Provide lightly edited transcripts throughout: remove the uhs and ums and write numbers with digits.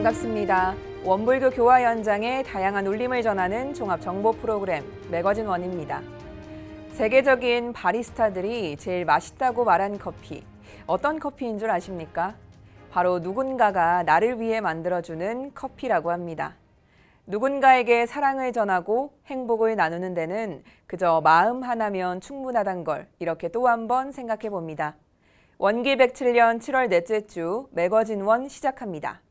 반갑습니다. 원불교 교화 현장의 다양한 울림을 전하는 종합 정보 프로그램 매거진 원입니다. 세계적인 바리스타들이 제일 맛있다고 말한 커피, 어떤 커피인 줄 아십니까? 바로 누군가가 나를 위해 만들어주는 커피라고 합니다. 누군가에게 사랑을 전하고 행복을 나누는 데는 그저 마음 하나면 충분하단 걸 이렇게 또 한 번 생각해 봅니다. 원기 107년 7월 넷째 주 매거진 원 시작합니다.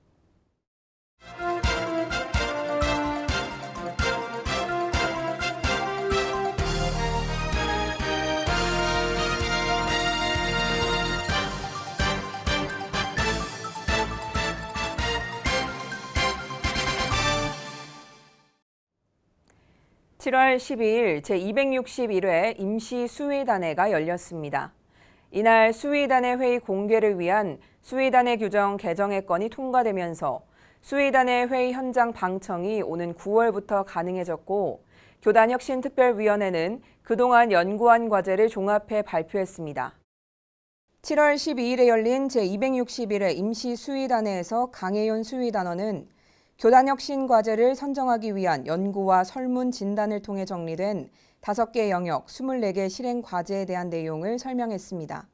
(7월 12일) 제261회 임시수의단회가 열렸습니다. 이날 수의단의 회의 공개를 위한 수의단의 규정 개정의 건이 통과되면서 수의단의 회의 현장 방청이 오는 9월부터 가능해졌고 교단혁신특별위원회는 그동안 연구한 과제를 종합해 발표했습니다. 7월 12일에 열린 제261회 임시수의단회에서 강혜윤 수의단원은 교단혁신 과제를 선정하기 위한 연구와 설문 진단을 통해 정리된 5개 영역 24개 실행 과제에 대한 내용을 설명했습니다.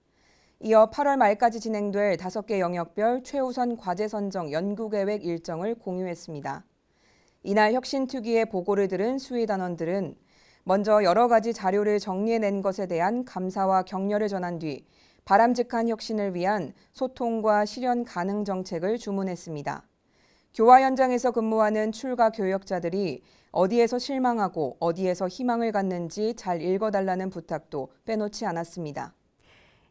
이어 8월 말까지 진행될 5개 영역별 최우선 과제 선정 연구계획 일정을 공유했습니다. 이날 혁신특위의 보고를 들은 수의단원들은 먼저 여러 가지 자료를 정리해낸 것에 대한 감사와 격려를 전한 뒤 바람직한 혁신을 위한 소통과 실현 가능 정책을 주문했습니다. 교화 현장에서 근무하는 출가 교역자들이 어디에서 실망하고 어디에서 희망을 갖는지 잘 읽어달라는 부탁도 빼놓지 않았습니다.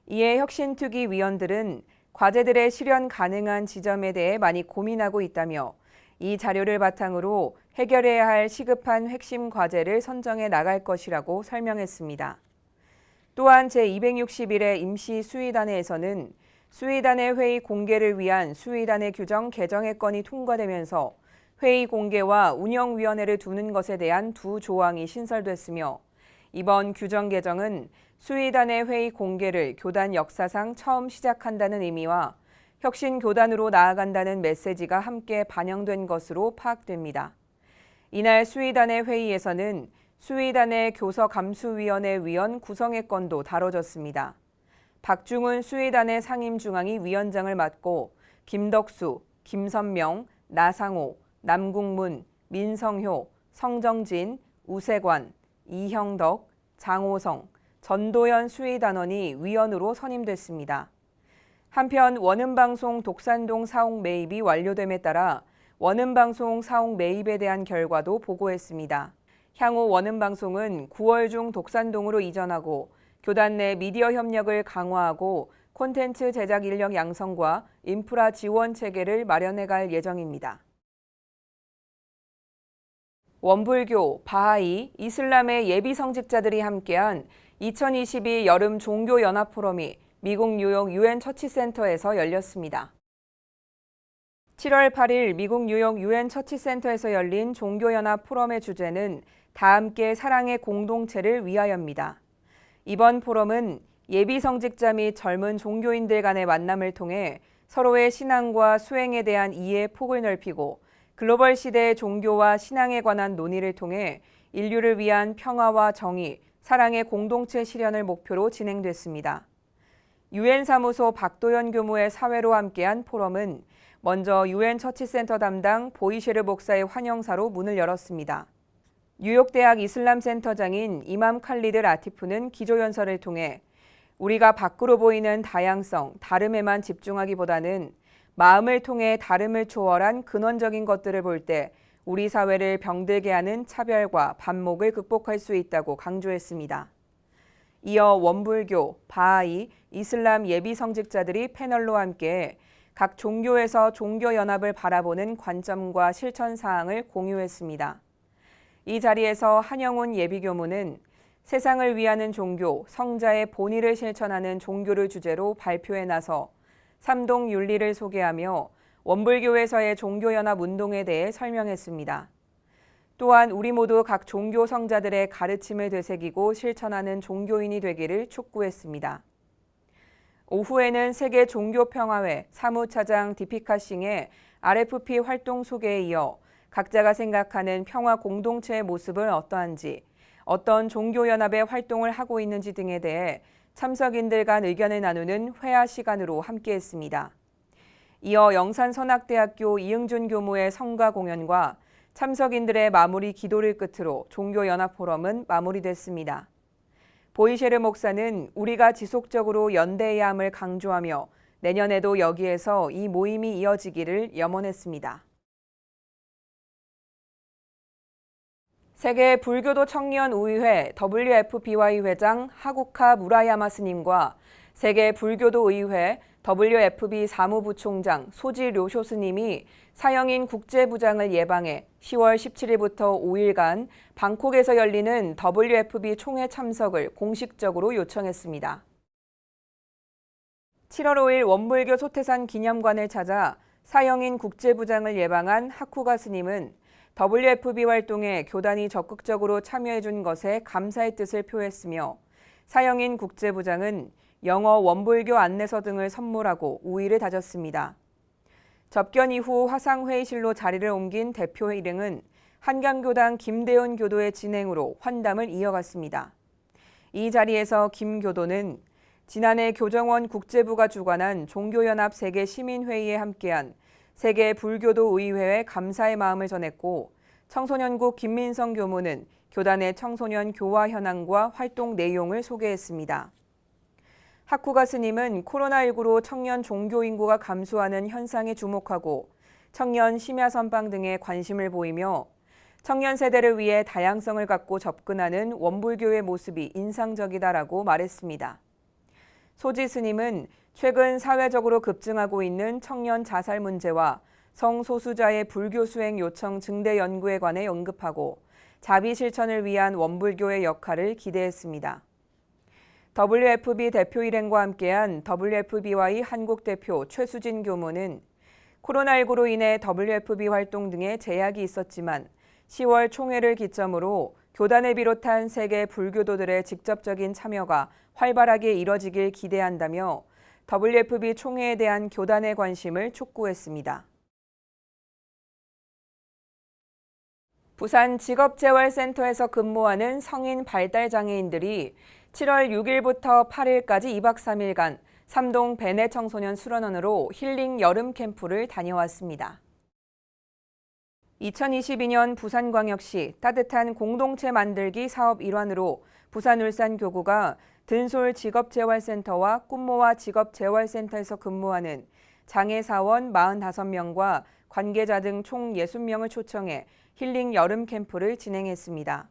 이에 혁신특위 위원들은 과제들의 실현 가능한 지점에 대해 많이 고민하고 있다며 이 자료를 바탕으로 해결해야 할 시급한 핵심 과제를 선정해 나갈 것이라고 설명했습니다. 또한 제261회 임시수의단회에서는 수의단의 회의 공개를 위한 수의단의 규정 개정의 건이 통과되면서 회의 공개와 운영위원회를 두는 것에 대한 두 조항이 신설됐으며 이번 규정 개정은 수의단의 회의 공개를 교단 역사상 처음 시작한다는 의미와 혁신교단으로 나아간다는 메시지가 함께 반영된 것으로 파악됩니다. 이날 수의단의 회의에서는 수의단의 교서감수위원회 위원 구성의 건도 다뤄졌습니다. 박중훈 수의단의 상임중앙위 위원장을 맡고 김덕수, 김선명, 나상호, 남궁문, 민성효, 성정진, 우세관, 이형덕, 장호성, 전도연 수의단원이 위원으로 선임됐습니다. 한편 원음방송 독산동 사옥 매입이 완료됨에 따라 원음방송 사옥 매입에 대한 결과도 보고했습니다. 향후 원음방송은 9월 중 독산동으로 이전하고 교단 내 미디어 협력을 강화하고 콘텐츠 제작 인력 양성과 인프라 지원 체계를 마련해갈 예정입니다. 원불교, 바하이, 이슬람의 예비 성직자들이 함께한 2022 여름 종교연합 포럼이 미국 뉴욕 유엔 처치센터에서 열렸습니다. 7월 8일 미국 뉴욕 유엔 처치센터에서 열린 종교연합 포럼의 주제는 다 함께 사랑의 공동체를 위하여입니다. 이번 포럼은 예비 성직자 및 젊은 종교인들 간의 만남을 통해 서로의 신앙과 수행에 대한 이해의 폭을 넓히고 글로벌 시대의 종교와 신앙에 관한 논의를 통해 인류를 위한 평화와 정의, 사랑의 공동체 실현을 목표로 진행됐습니다. 유엔 사무소 박도연 교무의 사회로 함께한 포럼은 먼저 유엔 처치센터 담당 보이쉐르 목사의 환영사로 문을 열었습니다. 뉴욕대학 이슬람센터장인 이맘 칼리드 라티프는 기조연설을 통해 우리가 밖으로 보이는 다양성, 다름에만 집중하기보다는 마음을 통해 다름을 초월한 근원적인 것들을 볼 때 우리 사회를 병들게 하는 차별과 반목을 극복할 수 있다고 강조했습니다. 이어 원불교, 바하이, 이슬람 예비 성직자들이 패널로 함께 각 종교에서 종교연합을 바라보는 관점과 실천 사항을 공유했습니다. 이 자리에서 한영훈 예비교무는 세상을 위하는 종교, 성자의 본의를 실천하는 종교를 주제로 발표에 나서 삼동 윤리를 소개하며 원불교에서의 종교연합 운동에 대해 설명했습니다. 또한 우리 모두 각 종교 성자들의 가르침을 되새기고 실천하는 종교인이 되기를 촉구했습니다. 오후에는 세계 종교평화회 사무차장 디피카 싱의 RFP 활동 소개에 이어 각자가 생각하는 평화 공동체의 모습은 어떠한지, 어떤 종교연합의 활동을 하고 있는지 등에 대해 참석인들 간 의견을 나누는 회화 시간으로 함께했습니다. 이어 영산선악대학교 이응준 교무의 성가 공연과 참석인들의 마무리 기도를 끝으로 종교연합포럼은 마무리됐습니다. 보이셰르 목사는 우리가 지속적으로 연대해야 함을 강조하며 내년에도 여기에서 이 모임이 이어지기를 염원했습니다. 세계 불교도 청년의회 WFBY 회장 하구카 무라야마 스님과 세계 불교도 의회 WFB 사무부총장 소지 료쇼 스님이 사형인 국제부장을 예방해 10월 17일부터 5일간 방콕에서 열리는 WFB 총회 참석을 공식적으로 요청했습니다. 7월 5일 원불교 소태산 기념관을 찾아 사형인 국제부장을 예방한 하쿠가 스님은 WFB 활동에 교단이 적극적으로 참여해준 것에 감사의 뜻을 표했으며 사형인 국제부장은 영어 원불교 안내서 등을 선물하고 우의를 다졌습니다. 접견 이후 화상회의실로 자리를 옮긴 대표 일행은 한강교당 김대훈 교도의 진행으로 환담을 이어갔습니다. 이 자리에서 김 교도는 지난해 교정원 국제부가 주관한 종교연합 세계시민회의에 함께한 세계 불교도 의회에 감사의 마음을 전했고 청소년국 김민성 교무는 교단의 청소년 교화 현황과 활동 내용을 소개했습니다. 하쿠가 스님은 코로나19로 청년 종교 인구가 감소하는 현상에 주목하고 청년 심야 선방 등에 관심을 보이며 청년 세대를 위해 다양성을 갖고 접근하는 원불교의 모습이 인상적이다라고 말했습니다. 소지 스님은 최근 사회적으로 급증하고 있는 청년 자살 문제와 성소수자의 불교 수행 요청 증대 연구에 관해 언급하고 자비 실천을 위한 원불교의 역할을 기대했습니다. WFB 대표 일행과 함께한 WFBY 한국 대표 최수진 교무는 코로나19로 인해 WFB 활동 등에 제약이 있었지만 10월 총회를 기점으로 교단을 비롯한 세계 불교도들의 직접적인 참여가 활발하게 이뤄지길 기대한다며 WFB 총회에 대한 교단의 관심을 촉구했습니다. 부산 직업재활센터에서 근무하는 성인 발달장애인들이 7월 6일부터 8일까지 2박 3일간 삼동 베네 청소년 수련원으로 힐링 여름 캠프를 다녀왔습니다. 2022년 부산광역시 따뜻한 공동체 만들기 사업 일환으로 부산울산교구가 든솔 직업재활센터와 꿈모아 직업재활센터에서 근무하는 장애사원 45명과 관계자 등 총 60명을 초청해 힐링 여름 캠프를 진행했습니다.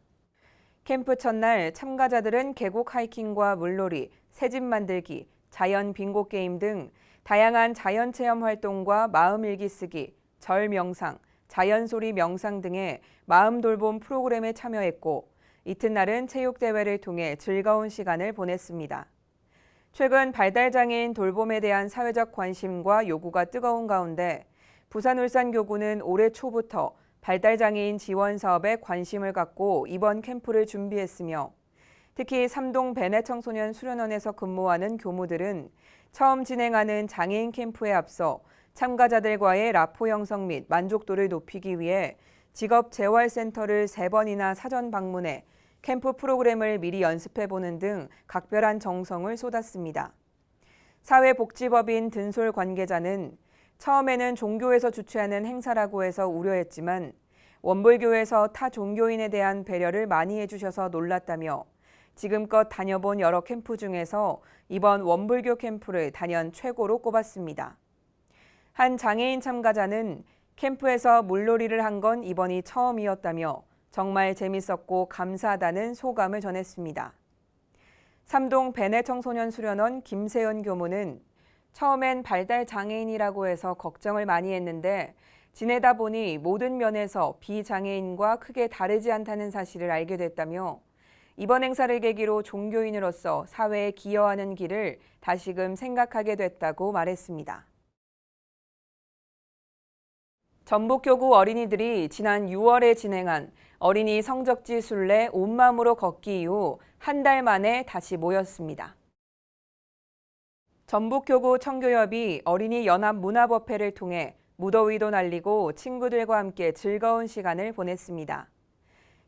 캠프 첫날 참가자들은 계곡 하이킹과 물놀이, 새집 만들기, 자연 빙고 게임 등 다양한 자연 체험 활동과 마음 일기 쓰기, 절 명상, 자연 소리 명상 등의 마음 돌봄 프로그램에 참여했고 이튿날은 체육대회를 통해 즐거운 시간을 보냈습니다. 최근 발달장애인 돌봄에 대한 사회적 관심과 요구가 뜨거운 가운데 부산울산교구는 올해 초부터 발달장애인 지원 사업에 관심을 갖고 이번 캠프를 준비했으며 특히 삼동 베네 청소년 수련원에서 근무하는 교무들은 처음 진행하는 장애인 캠프에 앞서 참가자들과의 라포 형성 및 만족도를 높이기 위해 직업재활센터를 3번이나 사전 방문해 캠프 프로그램을 미리 연습해보는 등 각별한 정성을 쏟았습니다. 사회복지법인 든솔 관계자는 처음에는 종교에서 주최하는 행사라고 해서 우려했지만 원불교에서 타 종교인에 대한 배려를 많이 해주셔서 놀랐다며 지금껏 다녀본 여러 캠프 중에서 이번 원불교 캠프를 단연 최고로 꼽았습니다. 한 장애인 참가자는 캠프에서 물놀이를 한 건 이번이 처음이었다며 정말 재밌었고 감사하다는 소감을 전했습니다. 삼동 베네 청소년 수련원 김세연 교무는 처음엔 발달 장애인이라고 해서 걱정을 많이 했는데 지내다 보니 모든 면에서 비장애인과 크게 다르지 않다는 사실을 알게 됐다며 이번 행사를 계기로 종교인으로서 사회에 기여하는 길을 다시금 생각하게 됐다고 말했습니다. 전북교구 어린이들이 지난 6월에 진행한 어린이 성적지 순례 온마음으로 걷기 이후 한 달 만에 다시 모였습니다. 전북교구 청교협이 어린이 연합 문화법회를 통해 무더위도 날리고 친구들과 함께 즐거운 시간을 보냈습니다.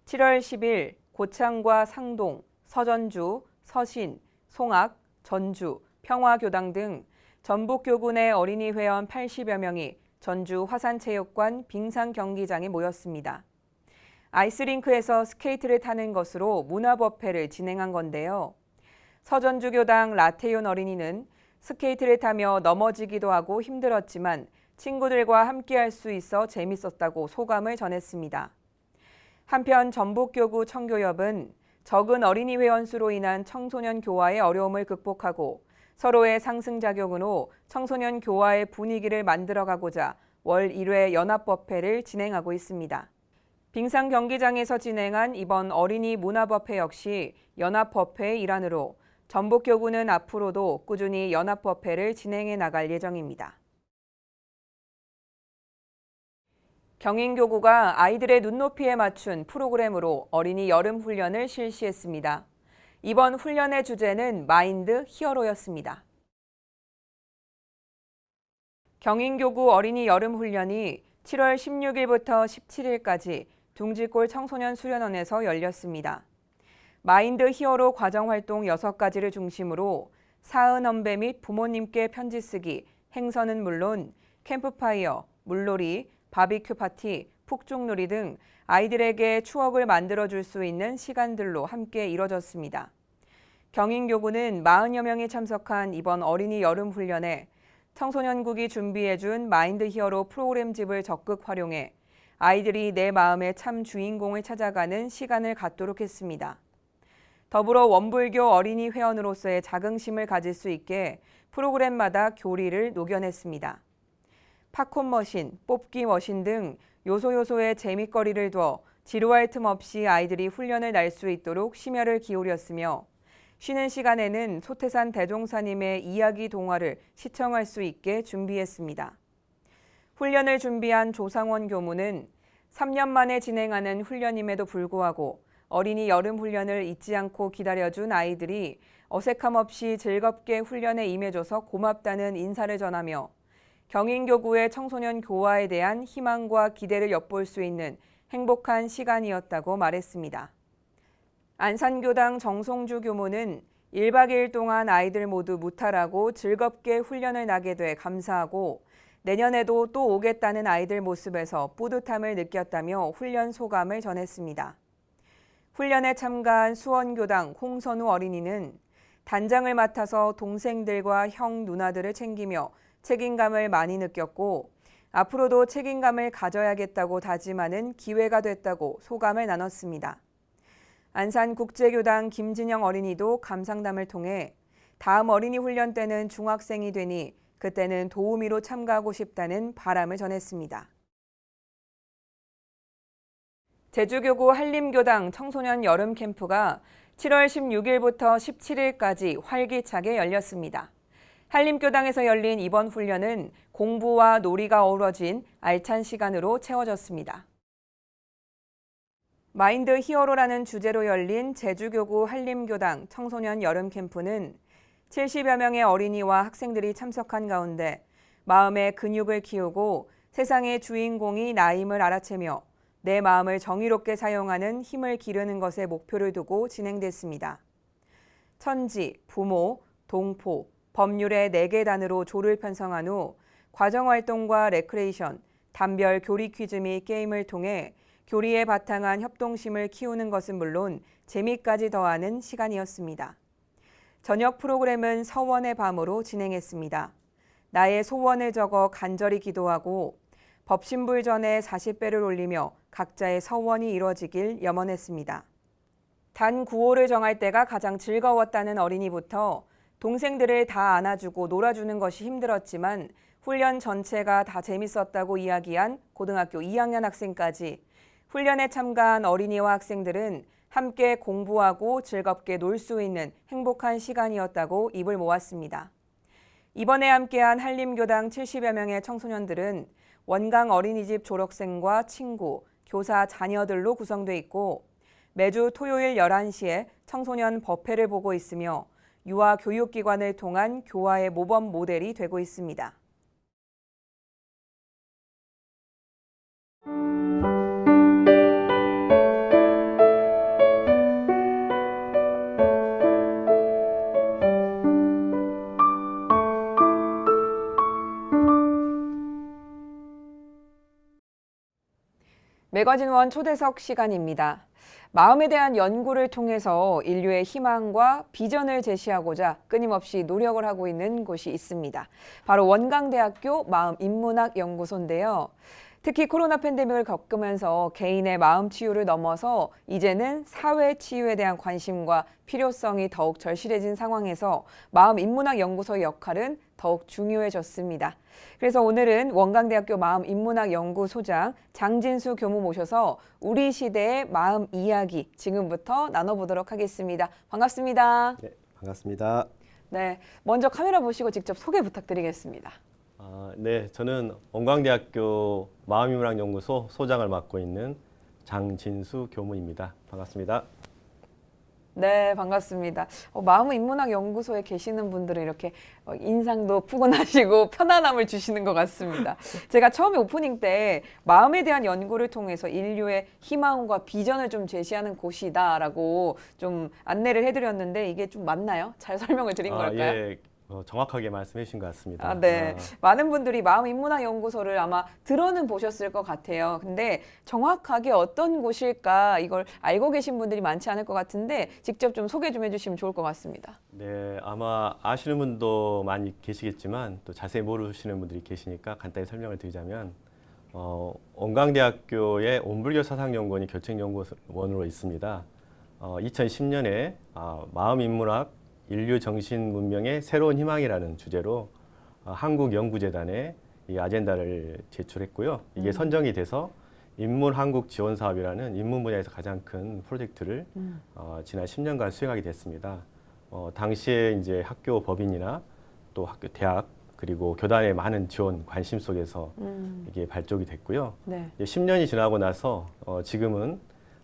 7월 10일 고창과 상동, 서전주, 서신, 송악, 전주, 평화교당 등 전북교구 내 어린이 회원 80여 명이 전주 화산체육관 빙상 경기장에 모였습니다. 아이스링크에서 스케이트를 타는 것으로 문화법회를 진행한 건데요. 서전주교당 라태윤 어린이는 스케이트를 타며 넘어지기도 하고 힘들었지만 친구들과 함께할 수 있어 재밌었다고 소감을 전했습니다. 한편 전북교구 청교협은 적은 어린이 회원 수로 인한 청소년 교화의 어려움을 극복하고 서로의 상승작용으로 청소년 교화의 분위기를 만들어가고자 월 1회 연합법회를 진행하고 있습니다. 빙상 경기장에서 진행한 이번 어린이 문화법회 역시 연합법회의 일환으로 전북교구는 앞으로도 꾸준히 연합법회를 진행해 나갈 예정입니다. 경인교구가 아이들의 눈높이에 맞춘 프로그램으로 어린이 여름 훈련을 실시했습니다. 이번 훈련의 주제는 마인드 히어로였습니다. 경인교구 어린이 여름 훈련이 7월 16일부터 17일까지 둥지골 청소년 수련원에서 열렸습니다. 마인드 히어로 과정활동 6가지를 중심으로 사은 언배 및 부모님께 편지 쓰기, 행선은 물론 캠프파이어, 물놀이, 바비큐 파티, 푹죽놀이 등 아이들에게 추억을 만들어줄 수 있는 시간들로 함께 이뤄졌습니다. 경인교구는 40여 명이 참석한 이번 어린이 여름 훈련에 청소년국이 준비해준 마인드 히어로 프로그램집을 적극 활용해 아이들이 내 마음의 참 주인공을 찾아가는 시간을 갖도록 했습니다. 더불어 원불교 어린이 회원으로서의 자긍심을 가질 수 있게 프로그램마다 교리를 녹여냈습니다. 팝콘 머신, 뽑기 머신 등 요소요소의 재미거리를 두어 지루할 틈 없이 아이들이 훈련을 날 수 있도록 심혈을 기울였으며 쉬는 시간에는 소태산 대종사님의 이야기 동화를 시청할 수 있게 준비했습니다. 훈련을 준비한 조상원 교무는 3년 만에 진행하는 훈련임에도 불구하고 어린이 여름 훈련을 잊지 않고 기다려준 아이들이 어색함 없이 즐겁게 훈련에 임해줘서 고맙다는 인사를 전하며 경인교구의 청소년 교화에 대한 희망과 기대를 엿볼 수 있는 행복한 시간이었다고 말했습니다. 안산교당 정송주 교무는 1박 2일 동안 아이들 모두 무탈하고 즐겁게 훈련을 나게 돼 감사하고 내년에도 또 오겠다는 아이들 모습에서 뿌듯함을 느꼈다며 훈련 소감을 전했습니다. 훈련에 참가한 수원교당 홍선우 어린이는 단장을 맡아서 동생들과 형, 누나들을 챙기며 책임감을 많이 느꼈고 앞으로도 책임감을 가져야겠다고 다짐하는 기회가 됐다고 소감을 나눴습니다. 안산국제교당 김진영 어린이도 감상담을 통해 다음 어린이 훈련 때는 중학생이 되니 그때는 도우미로 참가하고 싶다는 바람을 전했습니다. 제주교구 한림교당 청소년 여름 캠프가 7월 16일부터 17일까지 활기차게 열렸습니다. 한림교당에서 열린 이번 훈련은 공부와 놀이가 어우러진 알찬 시간으로 채워졌습니다. 마인드 히어로라는 주제로 열린 제주교구 한림교당 청소년 여름 캠프는 70여 명의 어린이와 학생들이 참석한 가운데 마음의 근육을 키우고 세상의 주인공이 나임을 알아채며 내 마음을 정의롭게 사용하는 힘을 기르는 것에 목표를 두고 진행됐습니다. 천지, 부모, 동포, 법률의 4개 단으로 조를 편성한 후 과정활동과 레크레이션, 단별 교리 퀴즈 및 게임을 통해 교리에 바탕한 협동심을 키우는 것은 물론 재미까지 더하는 시간이었습니다. 저녁 프로그램은 서원의 밤으로 진행했습니다. 나의 소원을 적어 간절히 기도하고 법신불전에 40배를 올리며 각자의 서원이 이뤄지길 염원했습니다. 단 9호를 정할 때가 가장 즐거웠다는 어린이부터 동생들을 다 안아주고 놀아주는 것이 힘들었지만 훈련 전체가 다 재밌었다고 이야기한 고등학교 2학년 학생까지 훈련에 참가한 어린이와 학생들은 함께 공부하고 즐겁게 놀 수 있는 행복한 시간이었다고 입을 모았습니다. 이번에 함께한 한림교당 70여 명의 청소년들은 원강 어린이집 졸업생과 친구, 교사 자녀들로 구성돼 있고 매주 토요일 11시에 청소년 법회를 보고 있으며 유아 교육기관을 통한 교화의 모범 모델이 되고 있습니다. 매거진원 초대석 시간입니다. 마음에 대한 연구를 통해서 인류의 희망과 비전을 제시하고자 끊임없이 노력을 하고 있는 곳이 있습니다. 바로 원광대학교 마음인문학연구소인데요. 특히 코로나 팬데믹을 겪으면서 개인의 마음 치유를 넘어서 이제는 사회 치유에 대한 관심과 필요성이 더욱 절실해진 상황에서 마음인문학연구소의 역할은 더욱 중요해졌습니다. 그래서 오늘은 원광대학교 마음인문학연구소장 장진수 교무 모셔서 우리 시대의 마음 이야기 지금부터 나눠보도록 하겠습니다. 반갑습니다. 네, 반갑습니다. 네, 먼저 카메라 보시고 직접 소개 부탁드리겠습니다. 네, 저는 원광대학교 마음인문학연구소 소장을 맡고 있는 장진수 교무입니다. 반갑습니다. 네, 반갑습니다. 마음인문학연구소에 계시는 분들은 이렇게 인상도 푸근하시고 편안함을 주시는 것 같습니다. 제가 처음에 오프닝 때 마음에 대한 연구를 통해서 인류의 희망과 비전을 좀 제시하는 곳이다라고 좀 안내를 해드렸는데 이게 좀 맞나요? 잘 설명을 드린 걸까요? 예, 정확하게 말씀해 주신 것 같습니다. 네. 많은 분들이 마음인문학연구소를 아마 들어는 보셨을 것 같아요. 근데 정확하게 어떤 곳일까 이걸 알고 계신 분들이 많지 않을 것 같은데 직접 좀 소개 좀 해주시면 좋을 것 같습니다. 네, 아마 아시는 분도 많이 계시겠지만 또 자세히 모르시는 분들이 계시니까 간단히 설명을 드리자면 원광대학교의 온불교 사상연구원이 결책연구원으로 있습니다. 2010년에 마음인문학 인류 정신 문명의 새로운 희망이라는 주제로 한국연구재단에 이 아젠다를 제출했고요. 이게 선정이 돼서 인문한국 지원 사업이라는 인문 분야에서 가장 큰 프로젝트를 지난 10년간 수행하게 됐습니다. 당시에 이제 학교 법인이나 또 학교 대학 그리고 교단의 많은 지원 관심 속에서 이게 발족이 됐고요. 네. 10년이 지나고 나서 지금은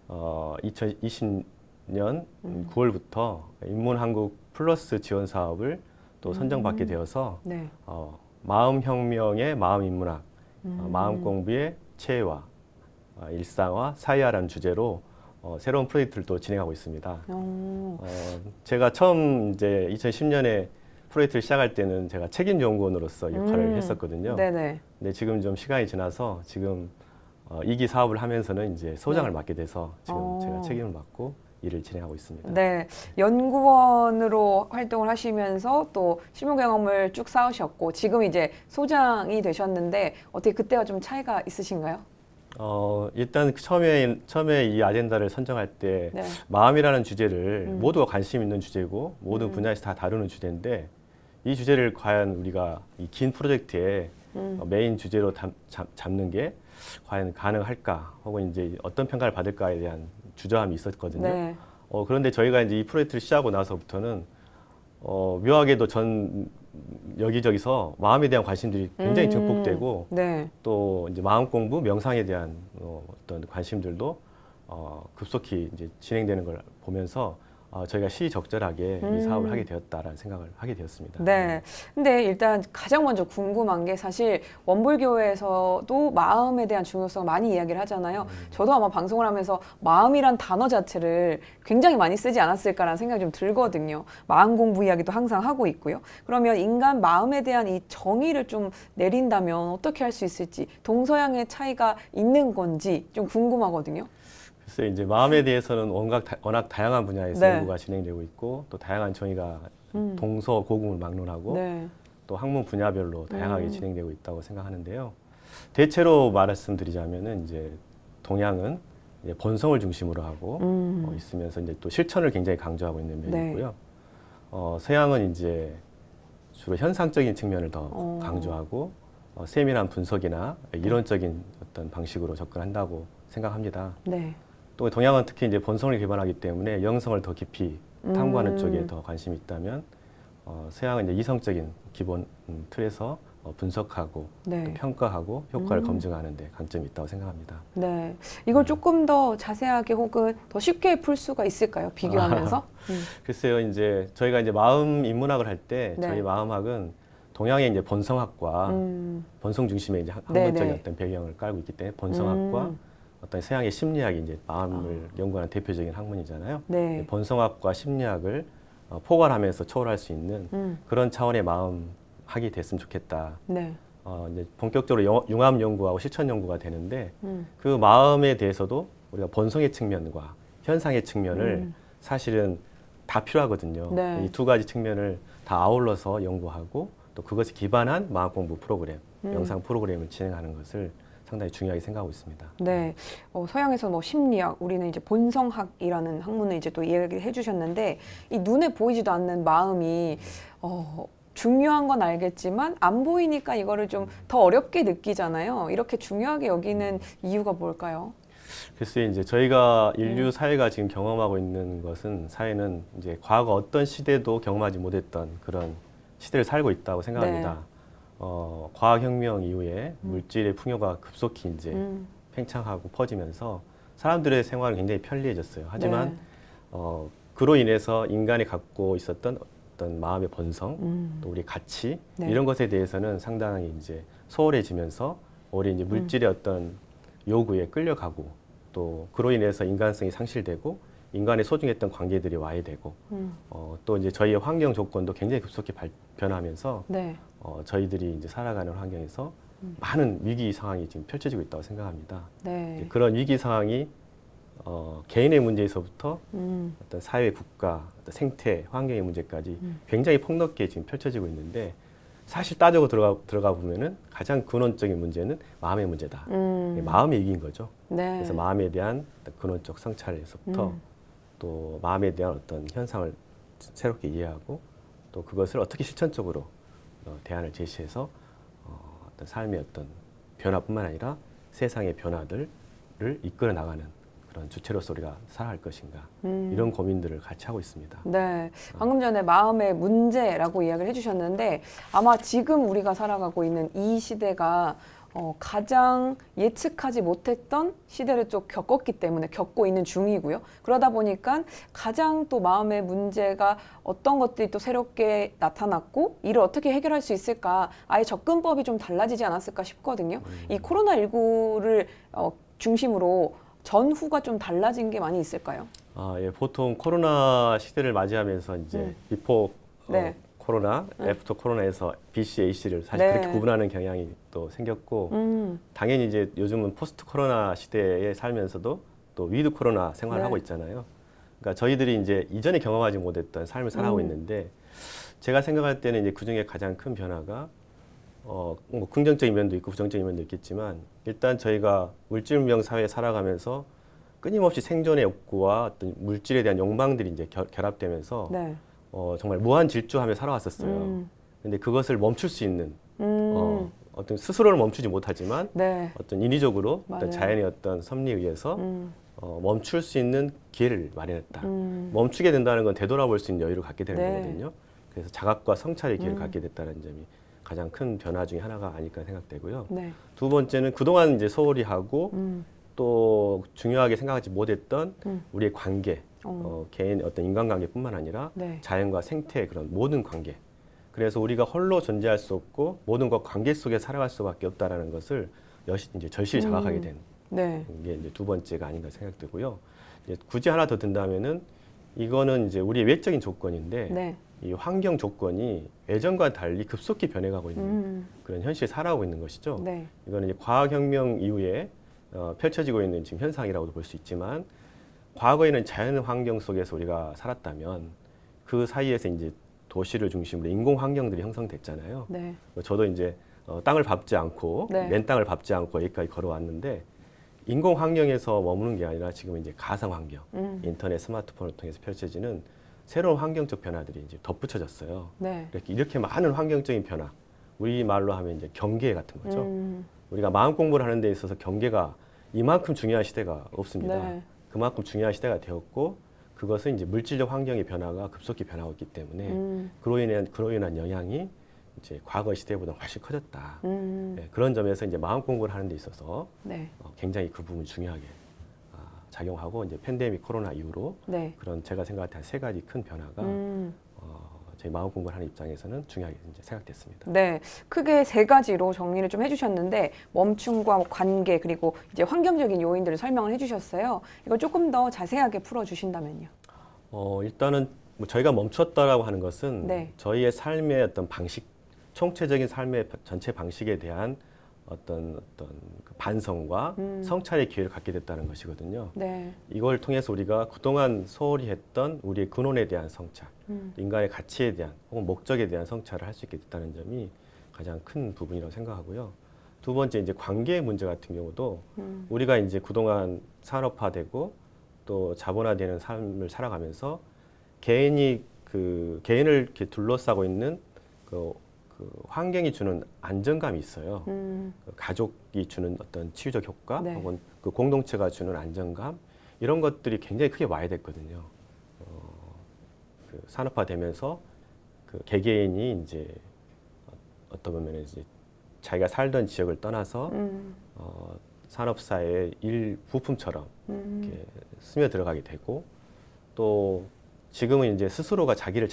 2020년 9월부터 인문한국 플러스 지원 사업을 또 선정받게 되어서 네. 마음혁명의 마음인문학, 마음공부의 체화, 일상화, 사회화라는 주제로 새로운 프로젝트를 또 진행하고 있습니다. 제가 처음 이제 2010년에 프로젝트를 시작할 때는 제가 책임 연구원으로서 역할을 했었거든요. 네네. 근데 지금 좀 시간이 지나서 지금 2기 사업을 하면서는 이제 소장을 맡게 돼서 지금 제가 책임을 맡고 일을 진행하고 있습니다. 네, 연구원으로 활동을 하시면서 또 실무 경험을 쭉 쌓으셨고 지금 이제 소장이 되셨는데 어떻게 그때와 좀 차이가 있으신가요? 일단 처음에 이 아젠다를 선정할 때 네. 마음이라는 주제를 모두가 관심 있는 주제고 모든 분야에서 다 다루는 주제인데 이 주제를 과연 우리가 이 긴 프로젝트에 메인 주제로 잡는 게 과연 가능할까 혹은 이제 어떤 평가를 받을까에 대한 주저함이 있었거든요. 네. 그런데 저희가 이제 이 프로젝트를 시작하고 나서부터는 묘하게도 전 여기저기서 마음에 대한 관심들이 굉장히 증폭되고 네. 또 이제 마음 공부, 명상에 대한 어떤 관심들도 급속히 이제 진행되는 걸 보면서 저희가 시적절하게 이 사업을 하게 되었다라는 생각을 하게 되었습니다. 네. 근데 일단 가장 먼저 궁금한 게 사실 원불교에서도 마음에 대한 중요성을 많이 이야기를 하잖아요. 저도 아마 방송을 하면서 마음이란 단어 자체를 굉장히 많이 쓰지 않았을까라는 생각이 좀 들거든요. 마음 공부 이야기도 항상 하고 있고요. 그러면 인간 마음에 대한 이 정의를 좀 내린다면 어떻게 할 수 있을지, 동서양의 차이가 있는 건지 좀 궁금하거든요. 글쎄 이제 마음에 대해서는 워낙 다양한 분야에서 네. 연구가 진행되고 있고 또 다양한 정의가 동서고금을 막론하고 네. 또 학문 분야별로 다양하게 진행되고 있다고 생각하는데요. 대체로 말씀드리자면은 이제 동양은 이제 본성을 중심으로 하고 있으면서 이제 또 실천을 굉장히 강조하고 있는 면이 네. 있고요. 서양은 이제 주로 현상적인 측면을 더 강조하고 세밀한 분석이나 이론적인 어떤 방식으로 접근한다고 생각합니다. 네. 또 동양은 특히 이제 본성을 기반하기 때문에 영성을 더 깊이 탐구하는 쪽에 더 관심이 있다면 서양은 이제 이성적인 기본 틀에서 분석하고 네. 또 평가하고 효과를 검증하는 데 강점이 있다고 생각합니다. 네. 이걸 조금 더 자세하게 혹은 더 쉽게 풀 수가 있을까요? 비교하면서? 글쎄요, 이제 저희가 이제 마음 인문학을 할 때 네. 저희 마음학은 동양의 이제 본성학과 본성 중심의 이제 학문적인 네네. 어떤 배경을 깔고 있기 때문에 본성학과 어떤 서양의 심리학이 이제 마음을 연구하는 대표적인 학문이잖아요. 네. 본성학과 심리학을 포괄하면서 초월할 수 있는 그런 차원의 마음학이 됐으면 좋겠다. 네. 이제 본격적으로 융합 연구하고 실천 연구가 되는데 그 마음에 대해서도 우리가 본성의 측면과 현상의 측면을 사실은 다 필요하거든요. 네. 이 두 가지 측면을 다 아울러서 연구하고 또 그것에 기반한 마음 공부 프로그램, 영상 프로그램을 진행하는 것을 상당히 중요하게 생각하고 있습니다. 네. 서양에서 뭐 심리학, 우리는 이제 본성학이라는 학문을 이제 또 이야기를 해주셨는데, 이 눈에 보이지도 않는 마음이, 중요한 건 알겠지만 안 보이니까 이거를 좀 더 어렵게 느끼잖아요. 이렇게 중요하게 여기는 이유가 뭘까요? 글쎄 이제 저희가 인류 사회가 지금 경험하고 있는 것은 사회는 이제 과거 어떤 시대도 경험하지 못했던 그런 시대를 살고 있다고 생각합니다. 네. 과학혁명 이후에 물질의 풍요가 급속히 이제 팽창하고 퍼지면서 사람들의 생활은 굉장히 편리해졌어요. 하지만 네. 그로 인해서 인간이 갖고 있었던 어떤 마음의 본성, 또 우리 가치 네. 이런 것에 대해서는 상당히 이제 소홀해지면서 우리 이제 물질의 어떤 요구에 끌려가고 또 그로 인해서 인간성이 상실되고 인간의 소중했던 관계들이 와해되고 또 이제 저희의 환경 조건도 굉장히 급속히 변하면서 네. 저희들이 이제 살아가는 환경에서 많은 위기 상황이 지금 펼쳐지고 있다고 생각합니다. 네. 그런 위기 상황이 개인의 문제에서부터 어떤 사회, 국가, 어떤 생태, 환경의 문제까지 굉장히 폭넓게 지금 펼쳐지고 있는데 사실 따지고 들어가 보면은 가장 근원적인 문제는 마음의 문제다. 마음의 위기인 거죠. 네. 그래서 마음에 대한 근원적 성찰에서부터 또 마음에 대한 어떤 현상을 새롭게 이해하고 또 그것을 어떻게 실천적으로 대안을 제시해서 어떤 삶의 어떤 변화뿐만 아니라 세상의 변화들을 이끌어 나가는 그런 주체로서 우리가 살아갈 것인가 이런 고민들을 같이 하고 있습니다. 네, 방금 전에 마음의 문제라고 이야기를 해주셨는데 아마 지금 우리가 살아가고 있는 이 시대가 가장 예측하지 못했던 시대를 좀 겪었기 때문에 겪고 있는 중이고요. 그러다 보니까 가장 또 마음의 문제가 어떤 것들이 또 새롭게 나타났고 이를 어떻게 해결할 수 있을까 아예 접근법이 좀 달라지지 않았을까 싶거든요. 이 코로나19를 중심으로 전후가 좀 달라진 게 많이 있을까요? 예, 보통 코로나 시대를 맞이하면서 이제 비포 네. 코로나, 애프터 코로나에서 BC, AC를 사실 네. 그렇게 구분하는 경향이 또 생겼고 당연히 이제 요즘은 포스트 코로나 시대에 살면서도 또 위드 코로나 생활을 네. 하고 있잖아요. 그러니까 저희들이 이제 이전에 경험하지 못했던 삶을 살아가고 있는데 제가 생각할 때는 이제 그중에 가장 큰 변화가 뭐 긍정적인 면도 있고 부정적인 면도 있겠지만 일단 저희가 물질 문명 사회에 살아가면서 끊임없이 생존의 욕구와 어떤 물질에 대한 욕망들이 이제 결합되면서 네. 정말 무한 질주하며 살아왔었어요. 근데 그것을 멈출 수 있는 어떤 스스로를 멈추지 못하지만 네. 어떤 인위적으로 맞아요. 어떤 자연의 어떤 섭리에 의해서 멈출 수 있는 기회를 마련했다. 멈추게 된다는 건 되돌아볼 수 있는 여유를 갖게 되는 네. 거거든요. 그래서 자각과 성찰의 기회를 갖게 됐다는 점이 가장 큰 변화 중에 하나가 아닐까 생각되고요. 네. 두 번째는 그동안 이제 소홀히 하고 또 중요하게 생각하지 못했던 우리의 관계, 개인 어떤 인간관계뿐만 아니라 네. 자연과 생태의 그런 모든 관계. 그래서 우리가 홀로 존재할 수 없고 모든 것 관계 속에 살아갈 수밖에 없다라는 것을 이제 절실히 자각하게 된 네. 게 이제 두 번째가 아닌가 생각되고요. 이제 굳이 하나 더 든다면은 이거는 이제 우리의 외적인 조건인데 네. 이 환경 조건이 예전과 달리 급속히 변해가고 있는 그런 현실에 살아가고 있는 것이죠. 네. 이거는 이제 과학혁명 이후에 펼쳐지고 있는 지금 현상이라고도 볼 수 있지만 과거에는 자연 환경 속에서 우리가 살았다면 그 사이에서 이제 도시를 중심으로 인공 환경들이 형성됐잖아요. 네. 저도 이제 땅을 밟지 않고 네. 맨 땅을 밟지 않고 여기까지 걸어왔는데 인공 환경에서 머무는 게 아니라 지금 이제 가상 환경, 인터넷, 스마트폰을 통해서 펼쳐지는 새로운 환경적 변화들이 이제 덧붙여졌어요. 네. 이렇게 많은 환경적인 변화, 우리 말로 하면 이제 경계 같은 거죠. 우리가 마음 공부를 하는 데 있어서 경계가 이만큼 중요한 시대가 없습니다. 네. 그만큼 중요한 시대가 되었고 그것은 이제 물질적 환경의 변화가 급속히 변하고 있기 때문에 그로 인한 영향이 이제 과거 시대보다 훨씬 커졌다. 음. 네, 그런 점에서 이제 마음 공부를 하는 데 있어서 네. 굉장히 그 부분 중요하게 작용하고 이제 팬데믹 코로나 이후로 네. 그런 제가 생각할 때 한 세 가지 큰 변화가 저희 마음 공부를 하는 입장에서는 중요하게 이제 생각됐습니다. 네, 크게 세 가지로 정리를 좀 해주셨는데 멈춤과 관계 그리고 이제 환경적인 요인들을 설명을 해주셨어요. 이걸 조금 더 자세하게 풀어주신다면요. 일단은 뭐 저희가 멈췄다라고 하는 것은 네. 저희의 삶의 어떤 방식, 총체적인 삶의 전체 방식에 대한 어떤 그 반성과 성찰의 기회를 갖게 됐다는 것이거든요. 네. 이걸 통해서 우리가 그동안 소홀히 했던 우리의 근원에 대한 성찰, 인간의 가치에 대한 혹은 목적에 대한 성찰을 할 수 있게 됐다는 점이 가장 큰 부분이라고 생각하고요. 두 번째 이제 관계의 문제 같은 경우도 우리가 이제 그동안 산업화되고 또 자본화되는 삶을 살아가면서 개인이 개인을 이렇게 둘러싸고 있는 그 환경이 주는 안정감이 있어요. 그 가족이 주는 어떤 치유적 효과, 네. 혹은 그 공동체가 주는 안정감, 이런 것들이 굉장히 크게 와야 됐거든요. 그 산업화되면서 그 개개인이 이제 어떤 보면 이제 자기가 살던 지역을 떠나서 산업사의 일부품처럼 이렇게 스며들어가게 되고, 또 지금은 이제 스스로가 자기가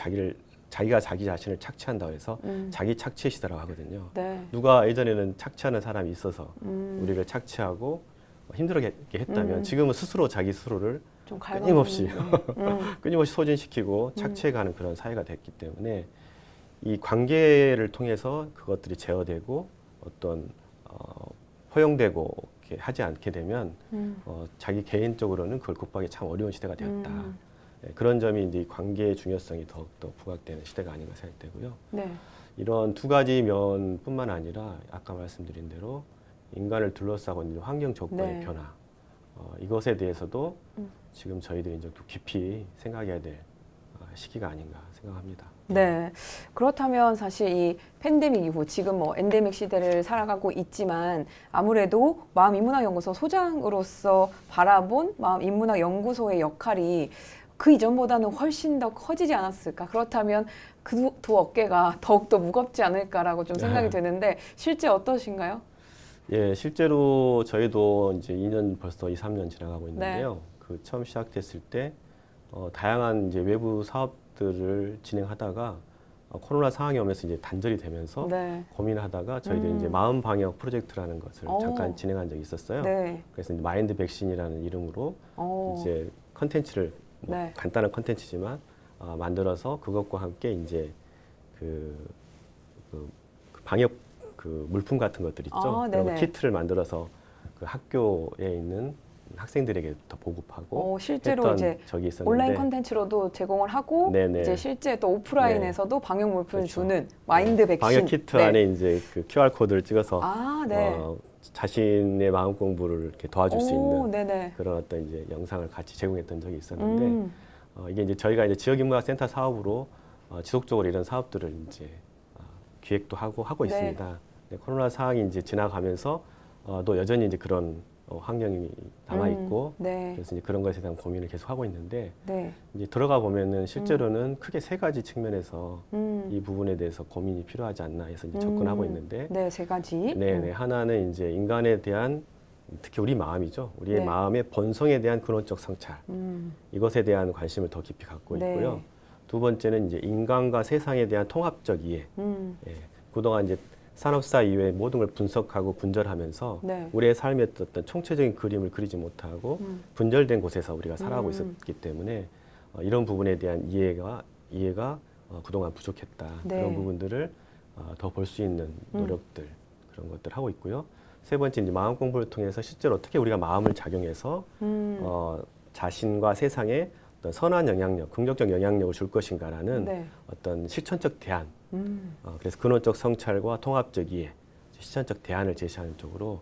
자기 자신을 착취한다고 해서 자기 착취의 시대라고 하거든요. 네. 누가 예전에는 착취하는 사람이 있어서 우리를 착취하고 힘들게 했다면 지금은 스스로 자기 스스로를 좀 끊임없이 끊임없이 소진시키고 착취해가는 그런 사회가 됐기 때문에 이 관계를 통해서 그것들이 제어되고 어떤 허용되고 이렇게 하지 않게 되면 자기 개인적으로는 그걸 극복하기 참 어려운 시대가 되었다. 네, 그런 점이 이제 관계의 중요성이 더욱더 부각되는 시대가 아닌가 생각되고요. 네. 이런 두 가지 면뿐만 아니라 아까 말씀드린 대로 인간을 둘러싸고 있는 환경 조건의 네. 변화, 이것에 대해서도 지금 저희들이 이제 또 깊이 생각해야 될 시기가 아닌가 생각합니다. 네. 그렇다면 사실 이 팬데믹 이후 지금 뭐 엔데믹 시대를 살아가고 있지만 아무래도 마음인문학연구소 소장으로서 바라본 마음인문학연구소의 역할이 그 이전보다는 훨씬 더 커지지 않았을까? 그렇다면 그 두 어깨가 더욱더 무겁지 않을까라고 좀 생각이 드는데 실제 어떠신가요? 예, 실제로 저희도 이제 2년 벌써 2, 3년 지나가고 있는데요. 네. 그 처음 시작됐을 때 다양한 이제 외부 사업들을 진행하다가 코로나 상황이 오면서 이제 단절이 되면서 네. 고민하다가 저희들이 이제 마음 방역 프로젝트라는 것을 오. 잠깐 진행한 적이 있었어요. 네. 그래서 이제 마인드 백신이라는 이름으로 이제 컨텐츠를 뭐 네. 간단한 컨텐츠지만 만들어서 그것과 함께 이제 그 방역 그 물품 같은 것들 있죠. 그런 네네. 키트를 만들어서 그 학교에 있는 학생들에게 더 보급하고 실제로 했던 이제 적이 있었는데 온라인 콘텐츠로도 제공을 하고 네네. 이제 실제 또 오프라인에서도 방역 물품을 그렇죠. 주는 마인드 백신. 방역 키트 네. 안에 이제 그 QR 코드를 찍어서 네. 자신의 마음 공부를 이렇게 도와줄 수 있는 네네. 그런 어떤 이제 영상을 같이 제공했던 적이 있었는데 이게 이제 저희가 이제 지역인문학센터 사업으로 지속적으로 이런 사업들을 이제 기획도 하고 네. 있습니다. 네, 코로나 상황이 이제 지나가면서 또 여전히 이제 그런 환경이 남아 있고 네. 그래서 이제 그런 것에 대한 고민을 계속 하고 있는데 네. 이제 들어가 보면은 실제로는 크게 세 가지 측면에서 음. 이 부분에 대해서 고민이 필요하지 않나 해서 이제 접근하고 있는데 네, 세 가지. 네, 하나는 이제 인간에 대한 특히 우리 마음이죠. 우리의 네. 마음의 본성에 대한 근원적 성찰. 이것에 대한 관심을 더 깊이 갖고 네. 있고요. 두 번째는 이제 인간과 세상에 대한 통합적 이해. 예, 그동안 이제 산업사 이외의 모든 걸 분석하고 분절하면서 네. 우리의 삶의 어떤 총체적인 그림을 그리지 못하고 분절된 곳에서 우리가 살아가고 있었기 때문에 이런 부분에 대한 이해가 그동안 부족했다. 네. 그런 부분들을 더 볼 수 있는 노력들 그런 것들 하고 있고요. 세 번째 이제 마음 공부를 통해서 실제로 어떻게 우리가 마음을 작용해서 자신과 세상에 어떤 선한 영향력, 긍정적 영향력을 줄 것인가라는 네. 어떤 실천적 대안. 그래서 근원적 성찰과 통합적 이해, 실천적 대안을 제시하는 쪽으로